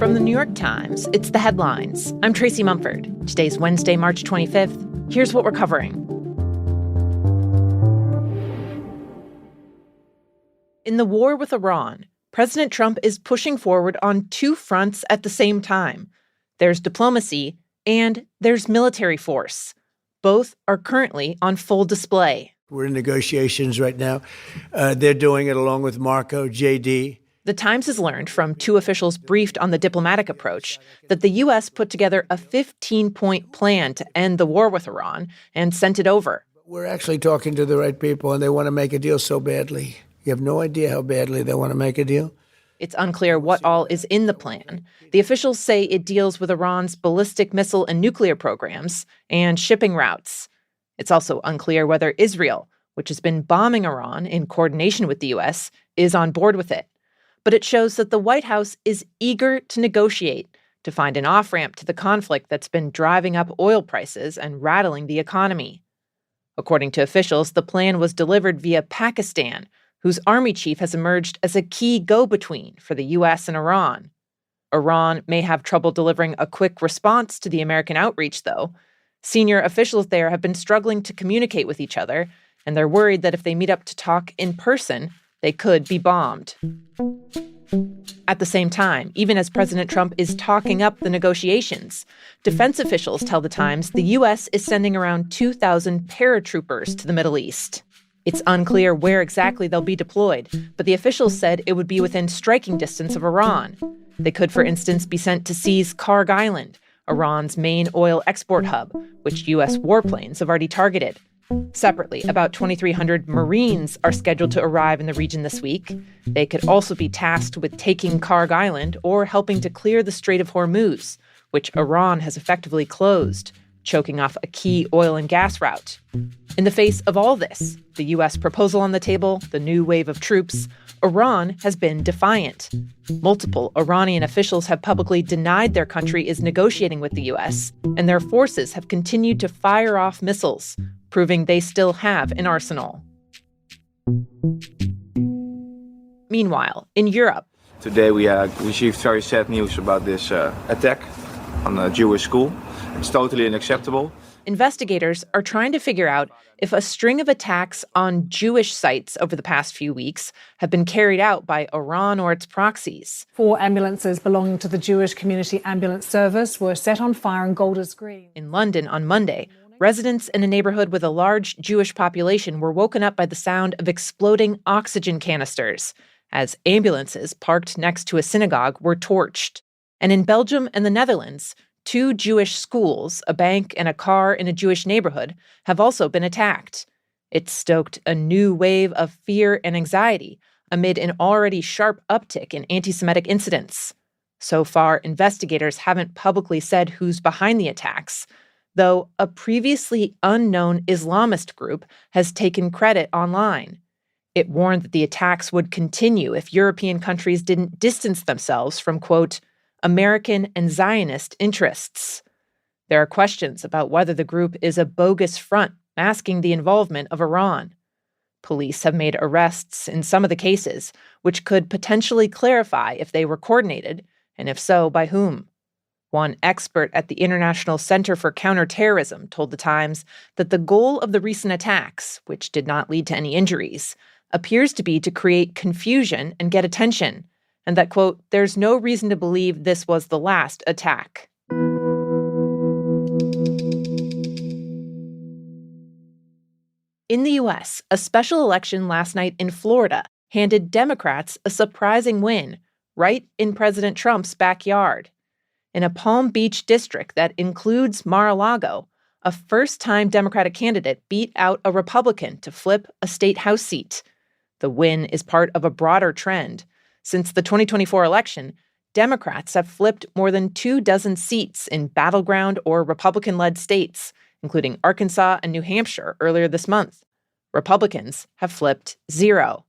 From the New York Times, it's The Headlines. I'm Tracy Mumford. Today's Wednesday, March 25th. Here's what we're covering. In the war with Iran, President Trump is pushing forward on two fronts at the same time. There's diplomacy and there's military force. Both are currently on full display. We're in negotiations right now. They're doing it along with Marco, JD. The Times has learned from two officials briefed on the diplomatic approach that the U.S. put together a 15-point plan to end the war with Iran and sent it over. We're actually talking to the right people, and they want to make a deal so badly. You have no idea how badly they want to make a deal. It's unclear what all is in the plan. The officials say it deals with Iran's ballistic missile and nuclear programs and shipping routes. It's also unclear whether Israel, which has been bombing Iran in coordination with the U.S., is on board with it. But it shows that the White House is eager to negotiate, to find an off-ramp to the conflict that's been driving up oil prices and rattling the economy. According to officials, the plan was delivered via Pakistan, whose army chief has emerged as a key go-between for the U.S. and Iran. Iran may have trouble delivering a quick response to the American outreach, though. Senior officials there have been struggling to communicate with each other, and they're worried that if they meet up to talk in person, they could be bombed. At the same time, even as President Trump is talking up the negotiations, defense officials tell The Times the U.S. is sending around 2,000 paratroopers to the Middle East. It's unclear where exactly they'll be deployed, but the officials said it would be within striking distance of Iran. They could, for instance, be sent to seize Karg Island, Iran's main oil export hub, which U.S. warplanes have already targeted. Separately, about 2,300 Marines are scheduled to arrive in the region this week. They could also be tasked with taking Karg Island or helping to clear the Strait of Hormuz, which Iran has effectively closed, choking off a key oil and gas route. In the face of all this, the U.S. proposal on the table, the new wave of troops, Iran has been defiant. Multiple Iranian officials have publicly denied their country is negotiating with the U.S., and their forces have continued to fire off missiles, proving they still have an arsenal. Meanwhile, in Europe, today we received very sad news about this attack on a Jewish school. It's totally unacceptable. Investigators are trying to figure out if a string of attacks on Jewish sites over the past few weeks have been carried out by Iran or its proxies. 4 ambulances belonging to the Jewish Community Ambulance Service were set on fire in Golders Green. In London on Monday, residents in a neighborhood with a large Jewish population were woken up by the sound of exploding oxygen canisters as ambulances parked next to a synagogue were torched. And in Belgium and the Netherlands, 2 Jewish schools, a bank, and a car in a Jewish neighborhood have also been attacked. It's stoked a new wave of fear and anxiety amid an already sharp uptick in anti-Semitic incidents. So far, investigators haven't publicly said who's behind the attacks, though a previously unknown Islamist group has taken credit online. It warned that the attacks would continue if European countries didn't distance themselves from, quote, American and Zionist interests. There are questions about whether the group is a bogus front masking the involvement of Iran. Police have made arrests in some of the cases, which could potentially clarify if they were coordinated, and if so, by whom. One expert at the International Center for Counterterrorism told The Times that the goal of the recent attacks, which did not lead to any injuries, appears to be to create confusion and get attention, and that, quote, there's no reason to believe this was the last attack. In the U.S., a special election last night in Florida handed Democrats a surprising win, right in President Trump's backyard. In a Palm Beach district that includes Mar-a-Lago, a first-time Democratic candidate beat out a Republican to flip a state House seat. The win is part of a broader trend. Since the 2024 election, Democrats have flipped more than 24 seats in battleground or Republican-led states, including Arkansas and New Hampshire earlier this month. Republicans have flipped 0.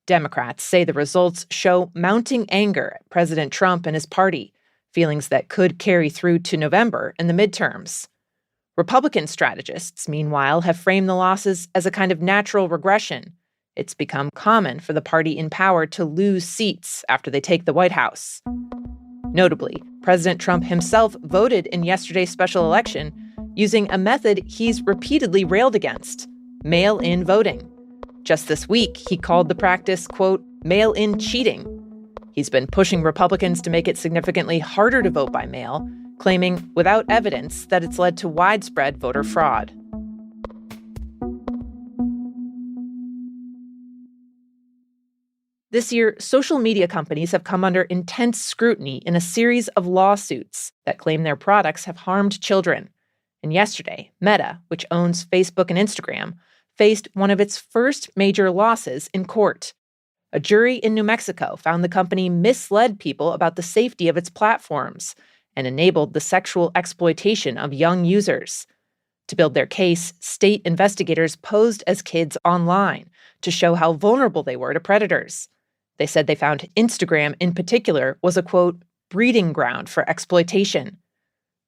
Democrats say the results show mounting anger at President Trump and his party, feelings that could carry through to November in the midterms. Republican strategists, meanwhile, have framed the losses as a kind of natural regression. It's become common for the party in power to lose seats after they take the White House. Notably, President Trump himself voted in yesterday's special election using a method he's repeatedly railed against: mail-in voting. Just this week, he called the practice, quote, mail-in cheating. He's been pushing Republicans to make it significantly harder to vote by mail, claiming without evidence that it's led to widespread voter fraud. This year, social media companies have come under intense scrutiny in a series of lawsuits that claim their products have harmed children. And yesterday, Meta, which owns Facebook and Instagram, faced one of its first major losses in court. A jury in New Mexico found the company misled people about the safety of its platforms and enabled the sexual exploitation of young users. To build their case, state investigators posed as kids online to show how vulnerable they were to predators. They said they found Instagram in particular was a, quote, breeding ground for exploitation.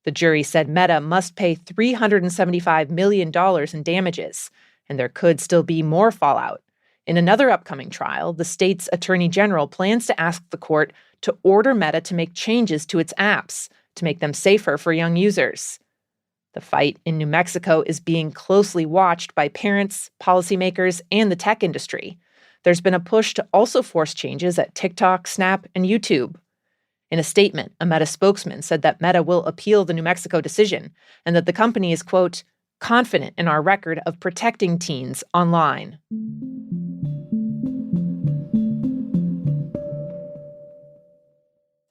The jury said Meta must pay $375 million in damages, and there could still be more fallout. In another upcoming trial, the state's attorney general plans to ask the court to order Meta to make changes to its apps to make them safer for young users. The fight in New Mexico is being closely watched by parents, policymakers, and the tech industry. There's been a push to also force changes at TikTok, Snap, and YouTube. In a statement, a Meta spokesman said that Meta will appeal the New Mexico decision and that the company is, quote, confident in our record of protecting teens online.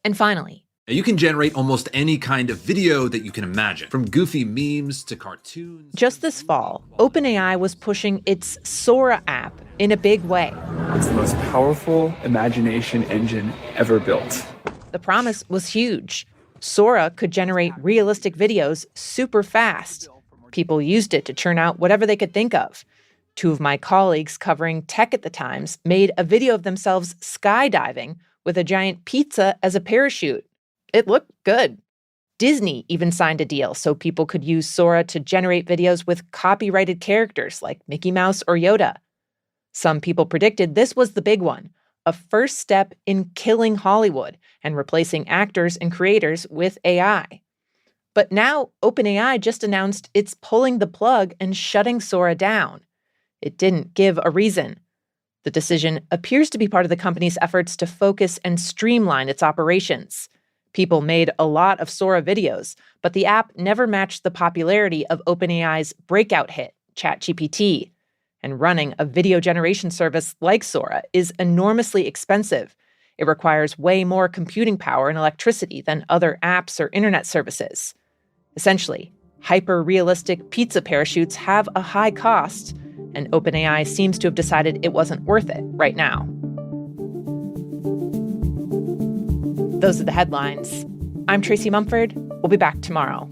And finally, you can generate almost any kind of video that you can imagine, from goofy memes to cartoons. Just this fall, OpenAI was pushing its Sora app in a big way. It's the most powerful imagination engine ever built. The promise was huge. Sora could generate realistic videos super fast. People used it to churn out whatever they could think of. Two of my colleagues covering tech at the Times made a video of themselves skydiving with a giant pizza as a parachute. It looked good. Disney even signed a deal so people could use Sora to generate videos with copyrighted characters like Mickey Mouse or Yoda. Some people predicted this was the big one, a first step in killing Hollywood and replacing actors and creators with AI. But now OpenAI just announced it's pulling the plug and shutting Sora down. It didn't give a reason. The decision appears to be part of the company's efforts to focus and streamline its operations. People made a lot of Sora videos, but the app never matched the popularity of OpenAI's breakout hit, ChatGPT. And running a video generation service like Sora is enormously expensive. It requires way more computing power and electricity than other apps or internet services. Essentially, hyper-realistic pizza parachutes have a high cost, and OpenAI seems to have decided it wasn't worth it right now. Those are the headlines. I'm Tracy Mumford. We'll be back tomorrow.